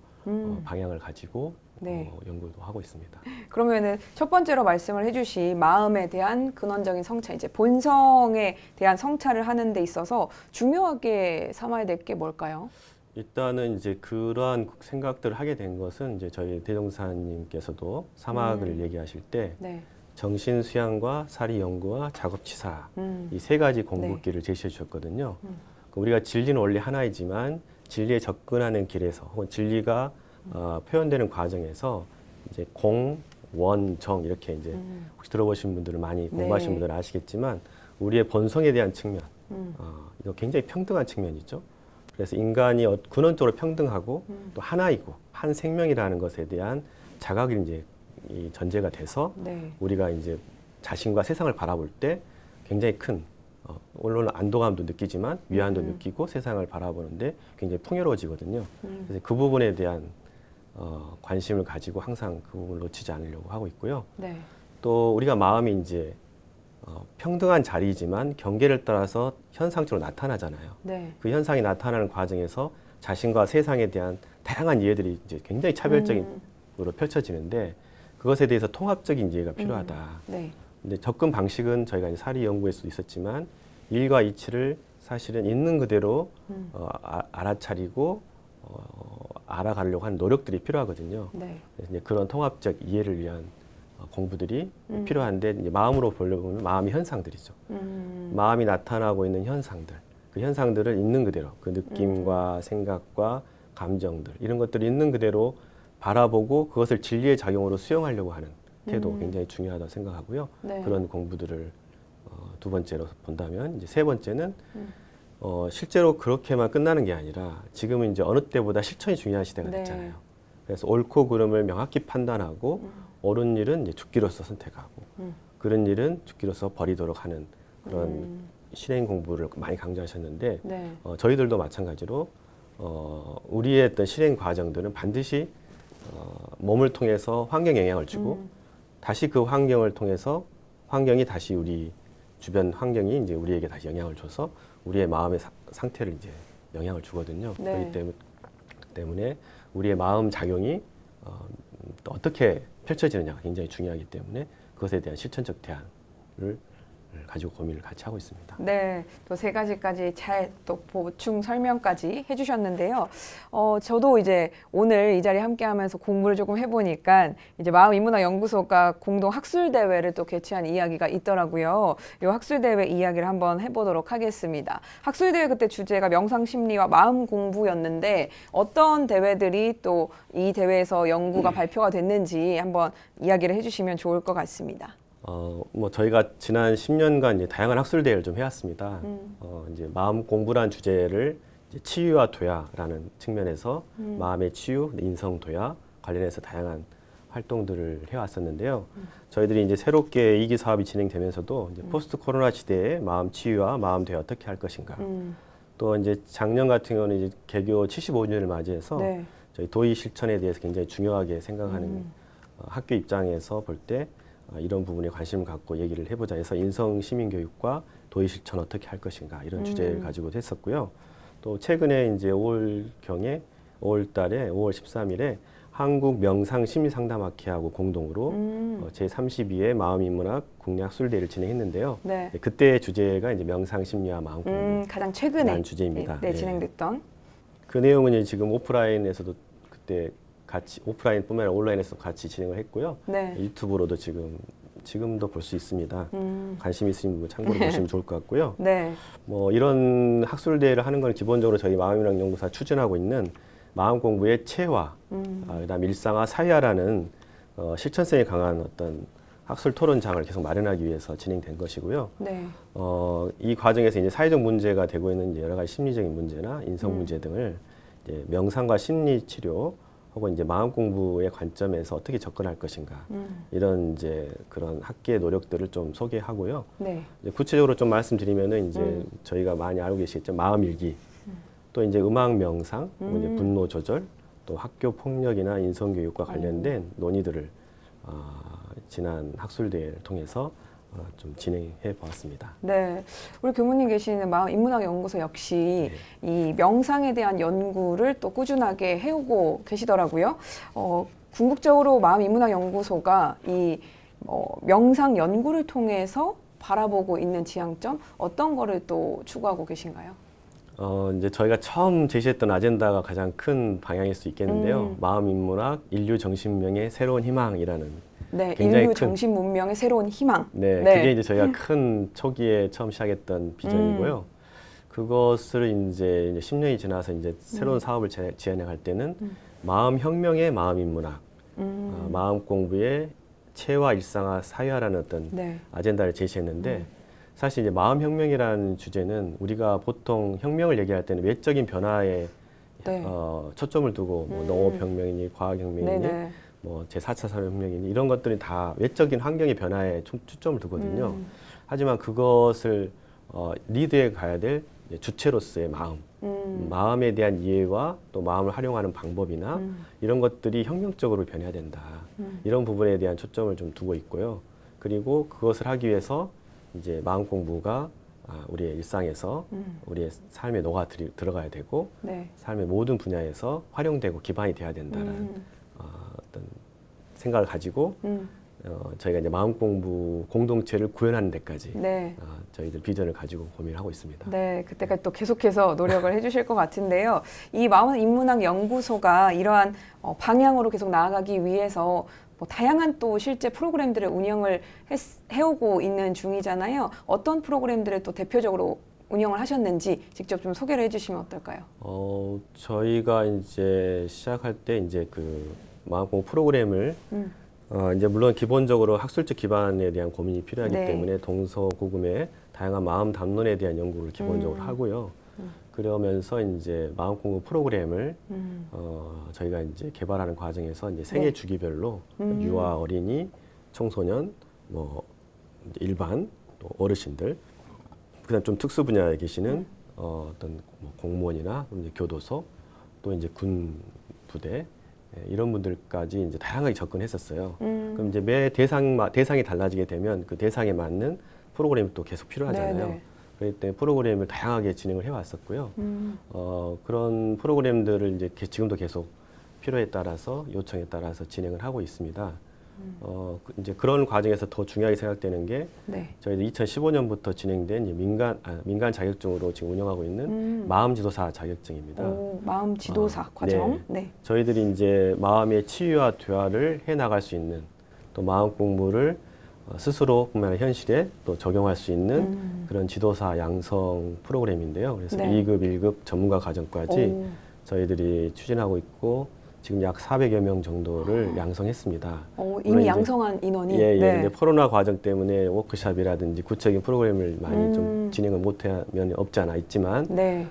방향을 가지고 네. 연구도 하고 있습니다. 그러면은 첫 번째로 말씀을 해주신 마음에 대한 근원적인 성찰, 이제 본성에 대한 성찰을 하는 데 있어서 중요하게 삼아야 될 게 뭘까요? 일단은 이제 그러한 생각들을 하게 된 것은 이제 저희 대종사님께서도 사막을 얘기하실 때 네. 정신 수양과 사리 연구와 작업 치사 이 세 가지 공부길을 제시해 주셨거든요. 우리가 진리는 원래 하나이지만 진리에 접근하는 길에서 혹은 진리가 표현되는 과정에서 이제 공, 원, 정 이렇게 이제 혹시 들어보신 분들은 많이 공부하신 네. 분들은 아시겠지만 우리의 본성에 대한 측면, 이거 굉장히 평등한 측면이죠. 그래서 인간이 근원적으로 평등하고 또 하나이고 한 생명이라는 것에 대한 자각이 이제 이 전제가 돼서 네. 우리가 이제 자신과 세상을 바라볼 때 굉장히 큰 물론 안도감도 느끼지만 위안도 느끼고 세상을 바라보는데 굉장히 풍요로워지거든요. 그래서 그 부분에 대한 관심을 가지고 항상 그 부분을 놓치지 않으려고 하고 있고요. 네. 또 우리가 마음이 이제 평등한 자리이지만 경계를 따라서 현상적으로 나타나잖아요. 네. 그 현상이 나타나는 과정에서 자신과 세상에 대한 다양한 이해들이 이제 굉장히 차별적으로 펼쳐지는데 그것에 대해서 통합적인 이해가 필요하다. 네. 근데 접근 방식은 저희가 이제 사리 연구에서도 있었지만 일과 이치를 사실은 있는 그대로 알아차리고 알아가려고 하는 노력들이 필요하거든요. 네. 그래서 이제 그런 통합적 이해를 위한 공부들이 필요한데 이제 마음으로 보려면 마음의 현상들이죠. 마음이 나타나고 있는 현상들, 그 현상들을 있는 그대로 그 느낌과 생각과 감정들 이런 것들을 있는 그대로 바라보고 그것을 진리의 작용으로 수용하려고 하는 태도 굉장히 중요하다고 생각하고요. 네. 그런 공부들을 두 번째로 본다면 이제 세 번째는 실제로 그렇게만 끝나는 게 아니라 지금은 이제 어느 때보다 실천이 중요한 시대가 네. 됐잖아요. 그래서 옳고 그름을 명확히 판단하고 옳은 일은 이제 죽기로서 선택하고 그런 일은 죽기로서 버리도록 하는 그런 실행 공부를 많이 강조하셨는데 네. 저희들도 마찬가지로 우리의 어떤 실행 과정들은 반드시 몸을 통해서 환경 영향을 주고 다시 그 환경을 통해서 환경이 다시 우리 주변 환경이 이제 우리에게 다시 영향을 줘서 우리의 마음의 상태를 이제 영향을 주거든요. 네. 그렇기 때문에 우리의 마음 작용이 또 어떻게 펼쳐지느냐가 굉장히 중요하기 때문에 그것에 대한 실천적 대안을 가지고 고민을 같이 하고 있습니다. 네, 또 세 가지까지 잘 또 보충 설명까지 해주셨는데요. 저도 이제 오늘 이 자리에 함께하면서 공부를 조금 해보니까 이제 마음인문학연구소가 공동 학술 대회를 또 개최한 이야기가 있더라고요. 이 학술 대회 이야기를 한번 해보도록 하겠습니다. 학술 대회 그때 주제가 명상 심리와 마음 공부였는데 어떤 대회들이 또 이 대회에서 연구가 발표가 됐는지 한번 이야기를 해주시면 좋을 것 같습니다. 뭐 저희가 지난 10년간 이제 다양한 학술 대회를 좀 해왔습니다. 이제 마음 공부란 주제를 이제 치유와 도야라는 측면에서 마음의 치유, 인성 도야 관련해서 다양한 활동들을 해왔었는데요. 저희들이 이제 새롭게 2기 사업이 진행되면서도 이제 포스트 코로나 시대에 마음 치유와 마음 도야 어떻게 할 것인가. 또 이제 작년 같은 경우는 이제 개교 75주년을 맞이해서 네. 저희 도의 실천에 대해서 굉장히 중요하게 생각하는 학교 입장에서 볼 때 이런 부분에 관심을 갖고 얘기를 해보자 해서 인성 시민교육과 도의 실천 어떻게 할 것인가 이런 주제를 가지고 했었고요. 또 최근에 이제 5월 13일에 한국 명상 심리상담학회하고 공동으로 제32회 마음인문학 국내 학술대회를 진행했는데요. 네. 그때 주제가 이제 명상 심리와 마음 공부 가장 최근에 주제입니다. 네, 진행됐던. 그 내용은 이제 지금 오프라인에서도 그때 같이 오프라인뿐만 아니라 온라인에서 같이 진행을 했고요. 네. 유튜브로도 지금도 볼 수 있습니다. 관심 있으신 분 참고로 보시면 좋을 것 같고요. 네. 뭐 이런 학술 대회를 하는 건 기본적으로 저희 마음인문학 연구소가 추진하고 있는 마음 공부의 체화, 그다음 일상화, 사회화라는 실천성이 강한 어떤 학술 토론장을 계속 마련하기 위해서 진행된 것이고요. 네. 이 과정에서 이제 사회적 문제가 되고 있는 여러 가지 심리적인 문제나 인성 문제 등을 이제 명상과 심리 치료 혹은 이제 마음 공부의 관점에서 어떻게 접근할 것인가 이런 이제 그런 학계의 노력들을 좀 소개하고요. 네. 이제 구체적으로 좀 말씀드리면은 이제 저희가 많이 알고 계시겠죠 마음 일기, 또 이제 음악 명상, 뭐 이제 분노 조절, 또 학교 폭력이나 인성 교육과 관련된 논의들을 지난 학술 대회를 통해서 좀 진행해 보았습니다. 네, 우리 교무님 계시는 마음인문학연구소 역시 이 명상에 대한 연구를 또 꾸준하게 해오고 계시더라고요. 궁극적으로 마음인문학연구소가 이 명상 연구를 통해서 바라보고 있는 지향점 어떤 거를 또 추구하고 계신가요? 이제 저희가 처음 제시했던 아젠다가 가장 큰 방향일 수 있겠는데요. 마음인문학, 인류 정신문명의 새로운 희망이라는 네, 굉장히 인류 정신 문명의 새로운 희망. 네, 네. 그게 이제 저희가 큰 초기에 처음 시작했던 비전이고요. 그것을 이제 10년이 지나서 이제 새로운 사업을 진행할 때는 마음 혁명의 마음 인문학, 마음 공부의 체화, 일상화, 사회화라는 어떤 네. 아젠다를 제시했는데 사실 이제 마음 혁명이라는 주제는 우리가 보통 혁명을 얘기할 때는 외적인 변화에 네. 초점을 두고 뭐 농업혁명이니 과학혁명이니 네네. 뭐 제4차 산업혁명이니 이런 것들이 다 외적인 환경의 변화에 초점을 두거든요. 하지만 그것을 리드해 가야 될 주체로서의 마음, 마음에 대한 이해와 또 마음을 활용하는 방법이나 이런 것들이 혁명적으로 변해야 된다. 이런 부분에 대한 초점을 좀 두고 있고요. 그리고 그것을 하기 위해서 이제 마음 공부가 우리의 일상에서 우리의 삶에 녹아 들어가야 되고 네. 삶의 모든 분야에서 활용되고 기반이 돼야 된다는 어떤 생각을 가지고 저희가 이제 마음 공부 공동체를 구현하는 데까지 네. 저희들 비전을 가지고 고민을 하고 있습니다. 네, 그때까지 또 계속해서 노력을 해주실 것 같은데요. 이 마음 인문학 연구소가 이러한 방향으로 계속 나아가기 위해서 뭐 다양한 또 실제 프로그램들을 운영을 해오고 있는 중이잖아요. 어떤 프로그램들을 또 대표적으로 운영을 하셨는지 직접 좀 소개를 해주시면 어떨까요? 저희가 이제 시작할 때 이제 그 마음 공부 프로그램을 이제 물론 기본적으로 학술적 기반에 대한 고민이 필요하기 네. 때문에 동서고금의 다양한 마음 담론에 대한 연구를 기본적으로 하고요. 그러면서 이제 마음 공부 프로그램을 저희가 이제 개발하는 과정에서 이제 생애 네. 주기별로 유아, 어린이, 청소년, 뭐 이제 일반, 또 어르신들, 그다음 좀 특수 분야에 계시는 어떤 뭐 공무원이나 이제 교도소, 또 이제 군 부대 이런 분들까지 이제 다양하게 접근했었어요. 그럼 이제 매 대상이 달라지게 되면 그 대상에 맞는 프로그램이 또 계속 필요하잖아요. 네네. 그렇기 때문에 프로그램을 다양하게 진행을 해왔었고요. 그런 프로그램들을 이제 지금도 계속 필요에 따라서 요청에 따라서 진행을 하고 있습니다. 이제 그런 과정에서 더 중요하게 생각되는 게 네. 저희도 2015년부터 진행된 이제 민간 자격증으로 지금 운영하고 있는 마음 지도사 자격증입니다. 오, 마음 지도사 과정. 네. 저희들이 이제 마음의 치유와 대화를 해 나갈 수 있는 또 마음 공부를 스스로뿐만 아니라 현실에 또 적용할 수 있는 그런 지도사 양성 프로그램인데요. 그래서 네. 2급, 1급 전문가 과정까지 오. 저희들이 추진하고 있고 지금 약 400여 명 정도를 양성했습니다. 이미 물론 이제 양성한 인원이. 예, 예. 네. 근데 코로나 과정 때문에 워크숍이라든지 구체적인 프로그램을 많이 좀 진행을 못하면 없지 않아 있지만 네.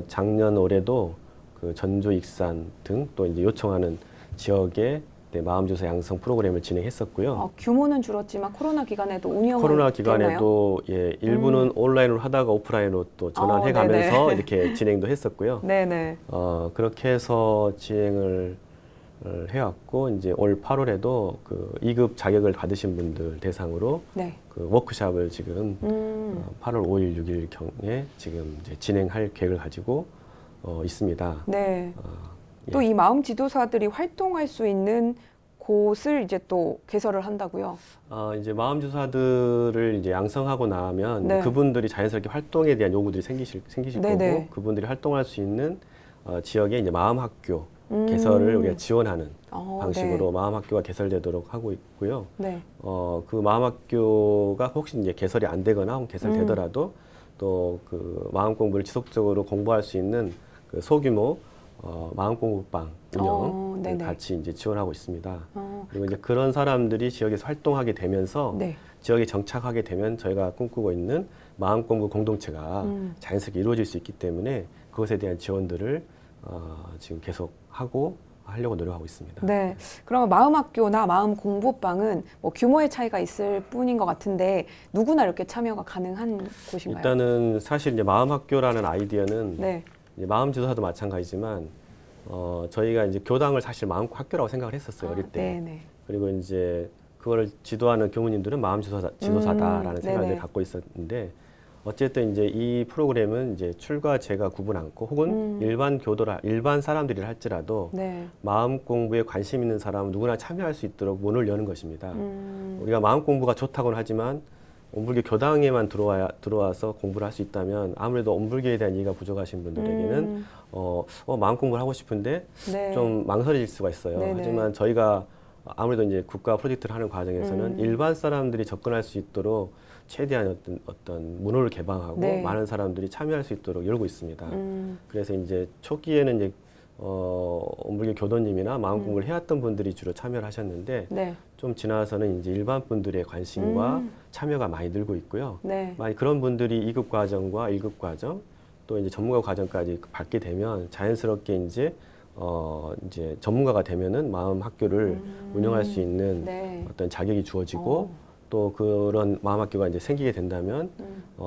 작년 올해도 그 전주, 익산 등 또 이제 요청하는 지역에 마음주사 양성 프로그램을 진행했었고요. 규모는 줄었지만 코로나 기간에도 운영을 코로나 되나요? 기간에도 예, 일부는 온라인으로 하다가 오프라인으로 또 전환해 가면서 네네. 이렇게 진행도 했었고요. 네네. 그렇게 해서 진행을 해왔고 이제 올 8월에도 그 2급 자격을 받으신 분들 대상으로 네. 그 워크숍을 지금 8월 5일, 6일 경에 지금 이제 진행할 계획을 가지고 있습니다. 네. 예. 또 이 마음 지도사들이 활동할 수 있는 곳을 이제 또 개설을 한다고요. 이제 마음 주사들을 이제 양성하고 나면 네. 그분들이 자연스럽게 활동에 대한 요구들이 생기실 네네. 거고 그분들이 활동할 수 있는 지역에 이제 마음 학교 개설을 우리가 지원하는 방식으로 마음 학교가 개설되도록 하고 있고요. 네. 그 마음 학교가 혹시 이제 개설이 안 되거나 혹은 개설되더라도 또 그 마음 공부를 지속적으로 공부할 수 있는 그 소규모 마음 공부방 운영을 네네. 같이 이제 지원하고 있습니다. 그리고 이제 그런 사람들이 지역에서 활동하게 되면서 네. 지역에 정착하게 되면 저희가 꿈꾸고 있는 마음 공부 공동체가 자연스럽게 이루어질 수 있기 때문에 그것에 대한 지원들을 지금 계속 하려고 노력하고 있습니다. 네. 그러면 마음학교나 마음 공부방은 뭐 규모의 차이가 있을 뿐인 것 같은데 누구나 이렇게 참여가 가능한 곳인가요? 일단은 사실 이제 마음 학교라는 아이디어는 네. 이제 마음 지도사도 마찬가지지만 저희가 이제 교당을 사실 마음 학교라고 생각을 했었어요 어릴 때. 네네. 그리고 이제 그거를 지도하는 교무님들은 마음 지도사다라는 생각을 네네. 갖고 있었는데 어쨌든 이제 이 프로그램은 이제 출과 제가 구분 않고 혹은 일반 사람들이 할지라도 네. 마음 공부에 관심 있는 사람은 누구나 참여할 수 있도록 문을 여는 것입니다. 우리가 마음 공부가 좋다고는 하지만 온불교 교당에만 들어와서 공부를 할 수 있다면 아무래도 온불교에 대한 이해가 부족하신 분들에게는 마음 공부를 하고 싶은데 네. 좀 망설일 수가 있어요. 네네. 하지만 저희가 아무래도 이제 국가 프로젝트를 하는 과정에서는 일반 사람들이 접근할 수 있도록 최대한 어떤 문호를 개방하고 네. 많은 사람들이 참여할 수 있도록 열고 있습니다. 그래서 이제 초기에는 이제 온불교 교도님이나 마음 공부를 해왔던 분들이 주로 참여를 하셨는데 네. 좀 지나서는 이제 일반 분들의 관심과 참여가 많이 늘고 있고요. 네. 만약 그런 분들이 2급 과정과 1급 과정 또 이제 전문가 과정까지 받게 되면 자연스럽게 이제 전문가가 되면은 마음 학교를 운영할 수 있는 네. 어떤 자격이 주어지고 또 그런 마음 학교가 이제 생기게 된다면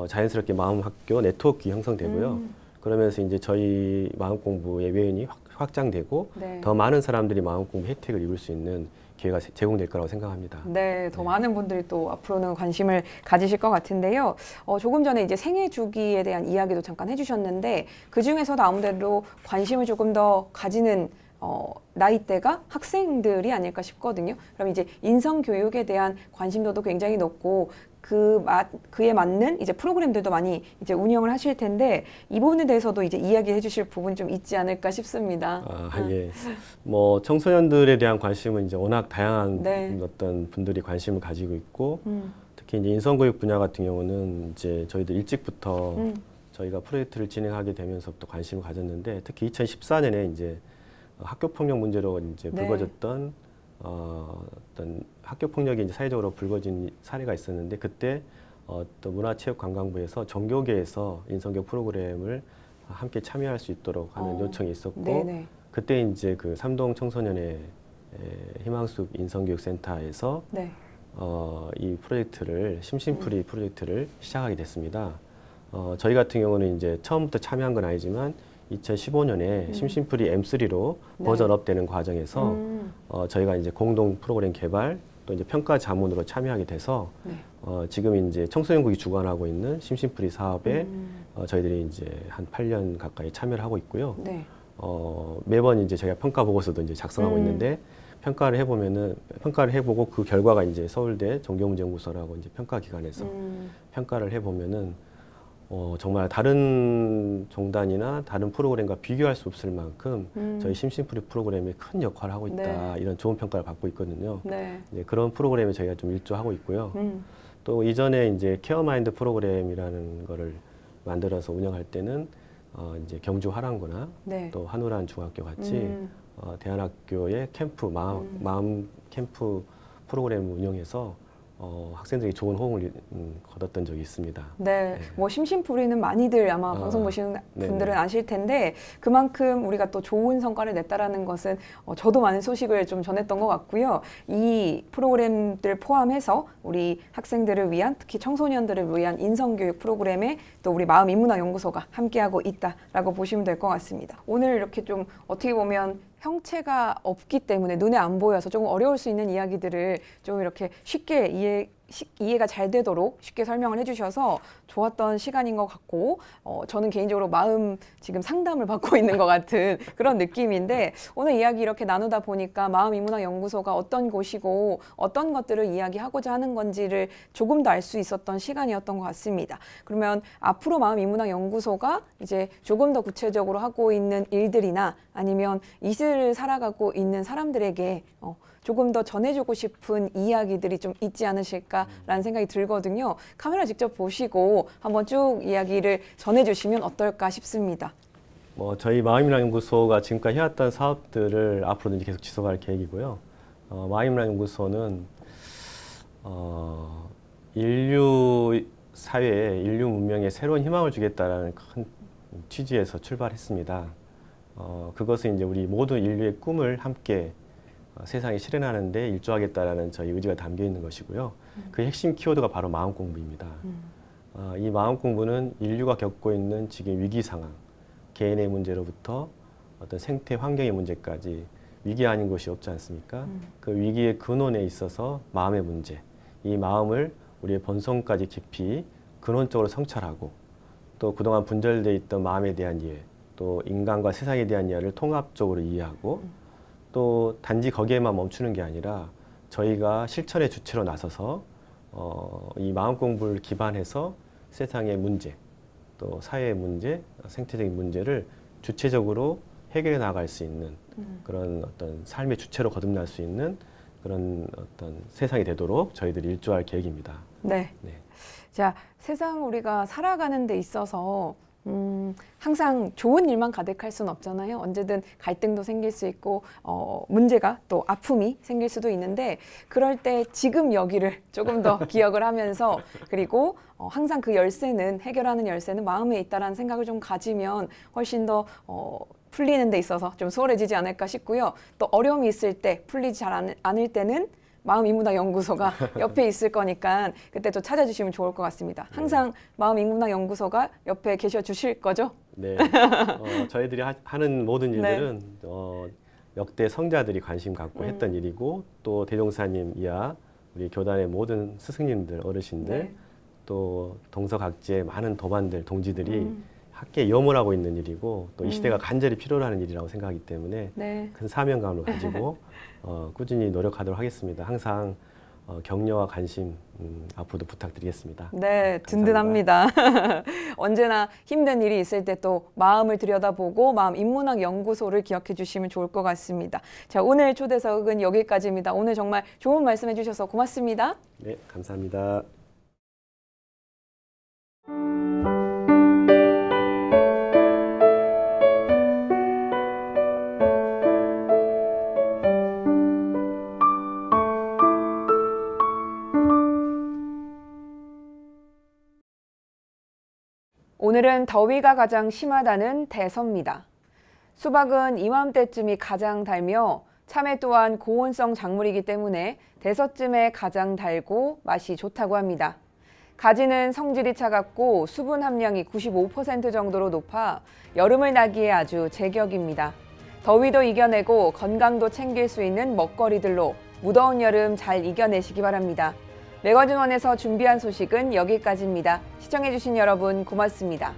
자연스럽게 마음 학교 네트워크 형성되고요. 그러면서 이제 저희 마음 공부의 외연이 확장되고 네. 더 많은 사람들이 마음 공부 혜택을 입을 수 있는 기회가 제공될 거라고 생각합니다. 네, 더 네. 많은 분들이 또 앞으로는 관심을 가지실 것 같은데요. 조금 전에 이제 생애 주기에 대한 이야기도 잠깐 해주셨는데 그 중에서도 아무래도 관심을 조금 더 가지는 나이대가 학생들이 아닐까 싶거든요. 그럼 이제 인성 교육에 대한 관심도도 굉장히 높고 그에 맞는 이제 프로그램들도 많이 이제 운영을 하실 텐데 이 부분에 대해서도 이제 이야기해 주실 부분이 좀 있지 않을까 싶습니다. 예. 뭐 청소년들에 대한 관심은 이제 워낙 다양한 네. 어떤 분들이 관심을 가지고 있고 특히 이제 인성교육 분야 같은 경우는 이제 저희도 일찍부터 저희가 프로젝트를 진행하게 되면서부터 관심을 가졌는데 특히 2014년에 이제 학교 폭력 문제로 이제 네. 불거졌던 어떤 학교 폭력이 이제 사회적으로 불거진 사례가 있었는데 그때 또 문화체육관광부에서 종교계에서 인성교육 프로그램을 함께 참여할 수 있도록 하는 요청이 있었고 네네. 그때 이제 그 삼동 청소년의 희망숲 인성교육센터에서 네. 이 프로젝트를 심심풀이 프로젝트를 시작하게 됐습니다. 저희 같은 경우는 이제 처음부터 참여한 건 아니지만 2015년에 심심풀이 M3로 네. 버전업되는 과정에서 저희가 이제 공동 프로그램 개발 또 이제 평가 자문으로 참여하게 돼서 네. 지금 이제 청소년국이 주관하고 있는 심심풀이 사업에 저희들이 이제 한 8년 가까이 참여를 하고 있고요. 네. 매번 이제 저희가 평가 보고서도 이제 작성하고 있는데 평가를 해보고 그 결과가 이제 서울대 종교문제연구소라고 이제 평가기관에서 평가를 해보면은 정말 다른 종단이나 다른 프로그램과 비교할 수 없을 만큼 저희 심심풀이 프로그램이 큰 역할을 하고 있다. 네. 이런 좋은 평가를 받고 있거든요. 네. 이제 그런 프로그램에 저희가 좀 일조하고 있고요. 또 이전에 이제 케어마인드 프로그램이라는 거를 만들어서 운영할 때는 이제 경주 화랑구나 네. 또 한우란 중학교 같이 대안학교의 캠프 마음 캠프 프로그램을 운영해서 학생들이 좋은 호응을 거뒀던 적이 있습니다. 네, 뭐 심심풀이는 많이들 아마 방송 보시는 분들은 네네. 아실 텐데 그만큼 우리가 또 좋은 성과를 냈다라는 것은 저도 많은 소식을 좀 전했던 것 같고요. 이 프로그램들 포함해서 우리 학생들을 위한 특히 청소년들을 위한 인성교육 프로그램에 또 우리 마음인문학연구소가 함께하고 있다라고 보시면 될 것 같습니다. 오늘 이렇게 좀 어떻게 보면 형체가 없기 때문에 눈에 안 보여서 조금 어려울 수 있는 이야기들을 좀 이렇게 쉽게 이해가 잘 되도록 쉽게 설명을 해주셔서 좋았던 시간인 것 같고 저는 개인적으로 마음 지금 상담을 받고 있는 것 같은 그런 느낌인데 오늘 이야기 이렇게 나누다 보니까 마음인문학연구소가 어떤 곳이고 어떤 것들을 이야기하고자 하는 건지를 조금 더 알 수 있었던 시간이었던 것 같습니다. 그러면 앞으로 마음인문학연구소가 이제 조금 더 구체적으로 하고 있는 일들이나 아니면 이 시대를 살아가고 있는 사람들에게 조금 더 전해주고 싶은 이야기들이 좀 있지 않으실까라는 생각이 들거든요. 카메라 직접 보시고 한번 쭉 이야기를 전해주시면 어떨까 싶습니다. 저희 마음인문학연구소가 지금까지 해왔던 사업들을 앞으로도 이제 계속 지속할 계획이고요. 마음인문학연구소는 인류 사회에 인류 문명에 새로운 희망을 주겠다라는 큰 취지에서 출발했습니다. 그것은 이제 우리 모든 인류의 꿈을 함께 세상에 실현하는 데 일조하겠다라는 저희 의지가 담겨 있는 것이고요. 그 핵심 키워드가 바로 마음 공부입니다. 이 마음 공부는 인류가 겪고 있는 지금 위기 상황, 개인의 문제로부터 어떤 생태 환경의 문제까지 위기 아닌 것이 없지 않습니까? 그 위기의 근원에 있어서 마음의 문제, 이 마음을 우리의 본성까지 깊이 근원적으로 성찰하고 또 그동안 분절되어 있던 마음에 대한 이해, 또 인간과 세상에 대한 이해를 통합적으로 이해하고 또 단지 거기에만 멈추는 게 아니라 저희가 실천의 주체로 나서서 이 마음 공부를 기반해서 세상의 문제, 또 사회의 문제, 생태적인 문제를 주체적으로 해결해 나갈 수 있는 그런 어떤 삶의 주체로 거듭날 수 있는 그런 어떤 세상이 되도록 저희들이 일조할 계획입니다. 네. 네. 자, 세상 우리가 살아가는 데 있어서 항상 좋은 일만 가득할 수는 없잖아요. 언제든 갈등도 생길 수 있고 문제가 또 아픔이 생길 수도 있는데 그럴 때 지금 여기를 조금 더 기억을 하면서 그리고 항상 그 열쇠는 해결하는 열쇠는 마음에 있다라는 생각을 좀 가지면 훨씬 더 풀리는 데 있어서 좀 수월해지지 않을까 싶고요. 또 어려움이 있을 때 풀리지 잘 않을 때는 마음인문학연구소가 옆에 있을 거니까 그때 또 찾아주시면 좋을 것 같습니다. 항상 마음인문학연구소가 옆에 계셔 주실 거죠? 네. 저희들이 하는 모든 일들은 역대 성자들이 관심 갖고 했던 일이고 또 대종사님 이하 우리 교단의 모든 스승님들, 어르신들 또 동서각지의 많은 도반들, 동지들이 함께 염원하고 있는 일이고 또 이 시대가 간절히 필요로 하는 일이라고 생각하기 때문에 큰 사명감을 가지고 꾸준히 노력하도록 하겠습니다. 항상 격려와 관심 앞으로도 부탁드리겠습니다. 네, 든든합니다. 언제나 힘든 일이 있을 때 또 마음을 들여다보고 마음인문학연구소를 기억해 주시면 좋을 것 같습니다. 자, 오늘 초대석은 여기까지입니다. 오늘 정말 좋은 말씀해 주셔서 고맙습니다. 네, 감사합니다. 오늘은 더위가 가장 심하다는 대서입니다. 수박은 이맘때쯤이 가장 달며 참외 또한 고온성 작물이기 때문에 대서쯤에 가장 달고 맛이 좋다고 합니다. 가지는 성질이 차갑고 수분 함량이 95% 정도로 높아 여름을 나기에 아주 제격입니다. 더위도 이겨내고 건강도 챙길 수 있는 먹거리들로 무더운 여름 잘 이겨내시기 바랍니다. 매거진원에서 준비한 소식은 여기까지입니다. 시청해주신 여러분 고맙습니다.